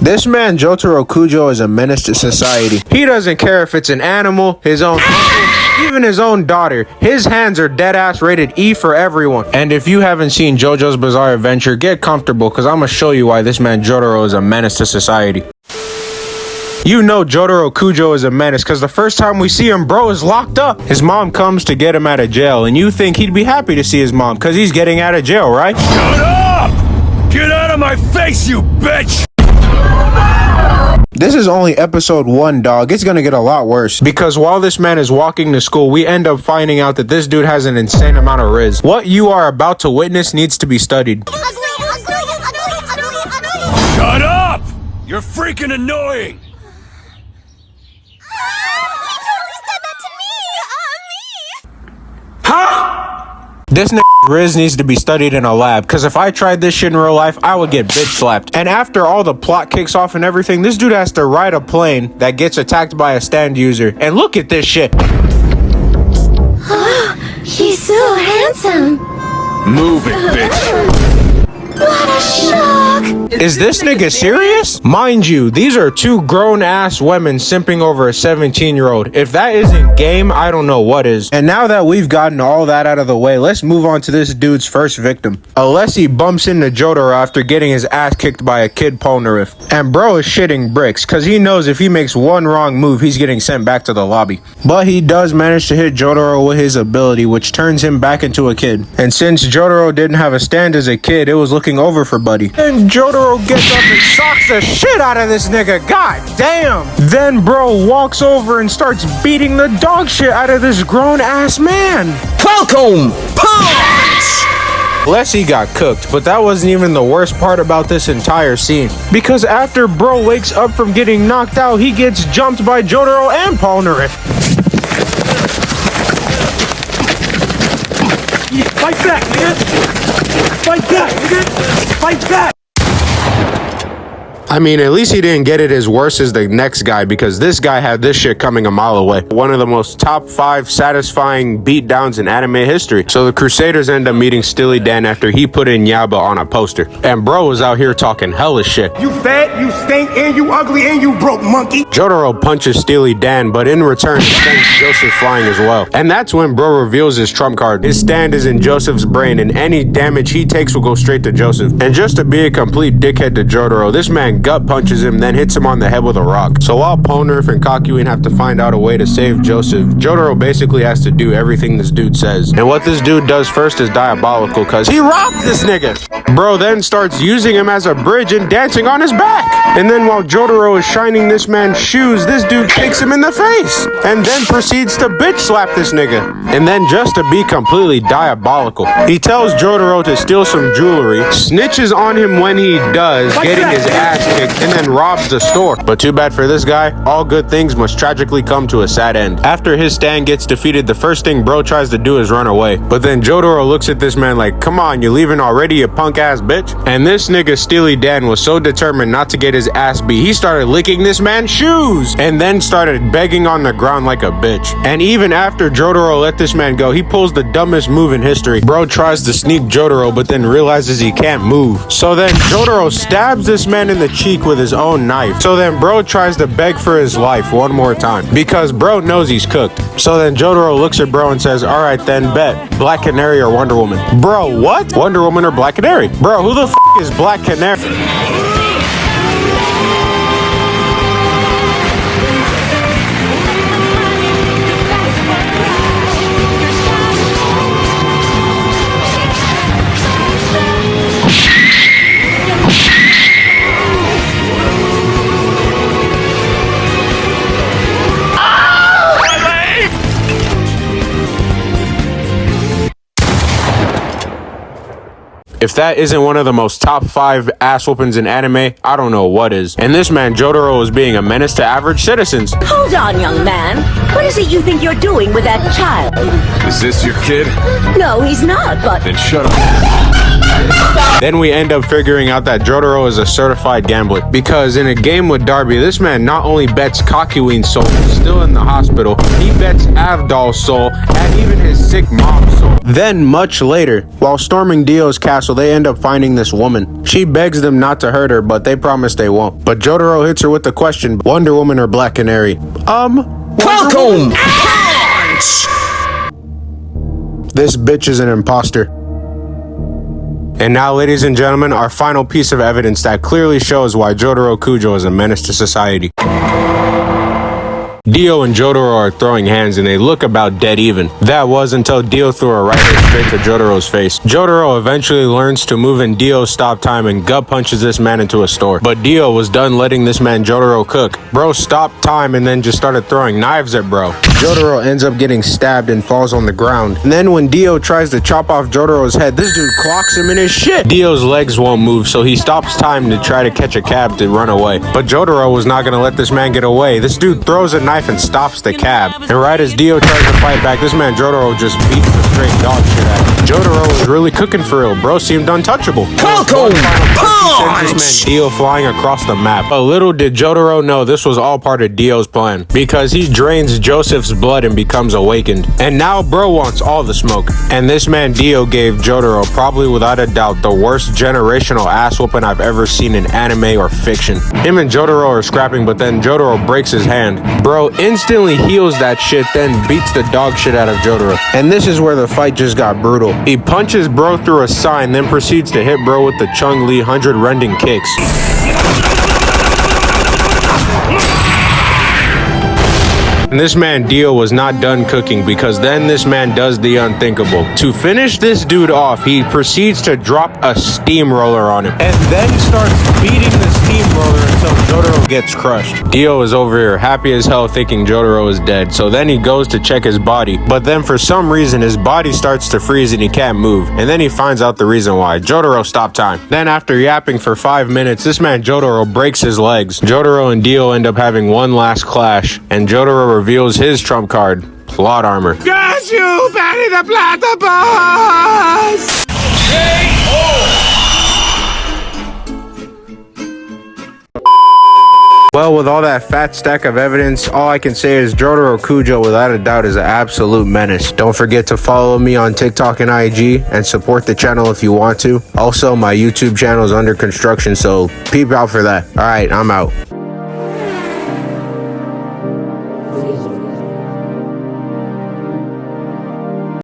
This man Jotaro Kujo is a menace to society. He doesn't care if it's an animal, his own uncle, even his own daughter. His hands are deadass rated E for everyone. And if you haven't seen JoJo's Bizarre Adventure, get comfortable because I'm gonna show you why this man Jotaro is a menace to society. You know Jotaro Kujo is a menace because the first time we see him, bro is locked up. His mom comes to get him out of jail, and you think he'd be happy to see his mom because he's getting out of jail, right? Shut up! Get out of my face, you bitch! This is only episode 1, dog. It's gonna get a lot worse. Because while this man is walking to school, we end up finding out that this dude has an insane amount of riz. What you are about to witness needs to be studied. Shut up! You're freaking annoying! This riz needs to be studied in a lab, because if I tried this shit in real life, I would get bitch slapped. And after all the plot kicks off and everything, this dude has to ride a plane that gets attacked by a stand user. And look at this shit. He's so handsome. Move it, bitch! What a shock! Is this nigga serious? Mind you, these are 2 grown-ass women simping over a 17-year-old. If that isn't game, I don't know what is. And now that we've gotten all that out of the way, let's move on to this dude's first victim. Alessi bumps into Jotaro after getting his ass kicked by a kid Polnareff. And bro is shitting bricks, cause he knows if he makes one wrong move, he's getting sent back to the lobby. But he does manage to hit Jotaro with his ability, which turns him back into a kid. And since Jotaro didn't have a stand as a kid, it was looking over for Buddy. And Jotaro gets up and socks the shit out of this nigga. God damn. Then bro walks over and starts beating the dog shit out of this grown ass man. Welcome, punch! Alessi got cooked, but that wasn't even the worst part about this entire scene. Because after bro wakes up from getting knocked out, he gets jumped by Jotaro and Polnareff. Fight back, man! Fight back, nigga! Fight back! I mean, at least he didn't get it as worse as the next guy, because this guy had this shit coming a mile away. One of the most top 5 satisfying beatdowns in anime history. So the Crusaders end up meeting Steely Dan after he put in Yaba on a poster. And bro was out here talking hella shit. You fat, you stink, and you ugly, and you broke, monkey. Jotaro punches Steely Dan, but in return he sends Joseph flying as well. And that's when bro reveals his trump card. His stand is in Joseph's brain, and any damage he takes will go straight to Joseph. And just to be a complete dickhead to Jotaro, this man gut punches him, then hits him on the head with a rock. So while Polnareff and Kakuin have to find out a way to save Joseph, Jotaro basically has to do everything this dude says. And what this dude does first is diabolical, cause he robbed this nigga. Bro then starts using him as a bridge and dancing on his back. And then while Jotaro is shining this man's shoes, this dude kicks him in the face. And then proceeds to bitch slap this nigga. And then just to be completely diabolical, he tells Jotaro to steal some jewelry, snitches on him when he does, getting his ass kicked, and then robs the store. But too bad for this guy, all good things must tragically come to a sad end. After his stand gets defeated, the first thing bro tries to do is run away. But then Jotaro looks at this man like, come on, you leaving already, you punk ass bitch? And this nigga Steely Dan was so determined not to get his ass beat, he started licking this man's shoes and then started begging on the ground like a bitch. And even after Jotaro let this man go, he pulls the dumbest move in history. Bro tries to sneak Jotaro, but then realizes he can't move. So then Jotaro stabs this man in the cheek with his own knife. So then bro tries to beg for his life one more time because bro knows he's cooked. So then Jotaro looks at bro and says, alright then, bet Black Canary or Wonder Woman. Bro, what? Wonder Woman or Black Canary? Bro, who the f is Black Canary? If that isn't one of the most top 5 ass whoopings in anime, I don't know what is. And this man, Jotaro, is being a menace to average citizens. Hold on, young man. What is it you think you're doing with that child? Is this your kid? No, he's not, but... Then shut up. Then we end up figuring out that Jotaro is a certified gambler. Because in a game with Darby, this man not only bets Kakuin's soul, still in the hospital, he bets Avdol's soul, and even his sick mom's soul. Then, much later, while storming Dio's castle, they end up finding this woman. She begs them not to hurt her, but they promise they won't. But Jotaro hits her with the question, Wonder Woman or Black Canary? Falcon Punch! This bitch is an imposter. And now, ladies and gentlemen, our final piece of evidence that clearly shows why Jotaro Kujo is a menace to society. Dio and Jotaro are throwing hands and they look about dead even. That was until Dio threw a right hook straight to Jotaro's face. Jotaro eventually learns to move in Dio's stop time and gut punches this man into a store. But Dio was done letting this man Jotaro cook. Bro stopped time and then just started throwing knives at bro. Jotaro ends up getting stabbed and falls on the ground. And then when Dio tries to chop off Jotaro's head, this dude clocks him in his shit. Dio's legs won't move, so he stops time to try to catch a cab to run away. But Jotaro was not gonna let this man get away. This dude throws a knife and stops the cab. And right as Dio tries to fight back, this man Jotaro just beats the straight dog shit out of him. Jotaro was really cooking for real. Bro seemed untouchable. Falcon Punch! This man Dio flying across the map. But little did Jotaro know this was all part of Dio's plan. Because he drains Joseph's blood and becomes awakened. And now bro wants all the smoke. And this man Dio gave Jotaro probably without a doubt the worst generational ass whooping I've ever seen in anime or fiction. Him and Jotaro are scrapping, but then Jotaro breaks his hand. Bro instantly heals that shit, then beats the dog shit out of Jotaro. And this is where the fight just got brutal. He punches bro through a sign, then proceeds to hit bro with the Chung-Li 100 rending kicks. And this man Dio was not done cooking because then this man does the unthinkable. To finish this dude off, he proceeds to drop a steamroller on him and then starts beating the steamroller until Jotaro gets crushed. Dio is over here happy as hell thinking Jotaro is dead, so then he goes to check his body, but then for some reason his body starts to freeze and he can't move, and then he finds out the reason why. Jotaro stopped time. Then after yapping for 5 minutes, this man Jotaro breaks his legs. Jotaro and Dio end up having one last clash, and Jotaro reveals his trump card, plot armor. Got you, Patty the Platypus! Well, with all that fat stack of evidence, all I can say is Jotaro Kujo without a doubt is an absolute menace. Don't forget to follow me on TikTok and IG and support the channel if you want to. Also, my YouTube channel is under construction, so peep out for that. Alright, I'm out.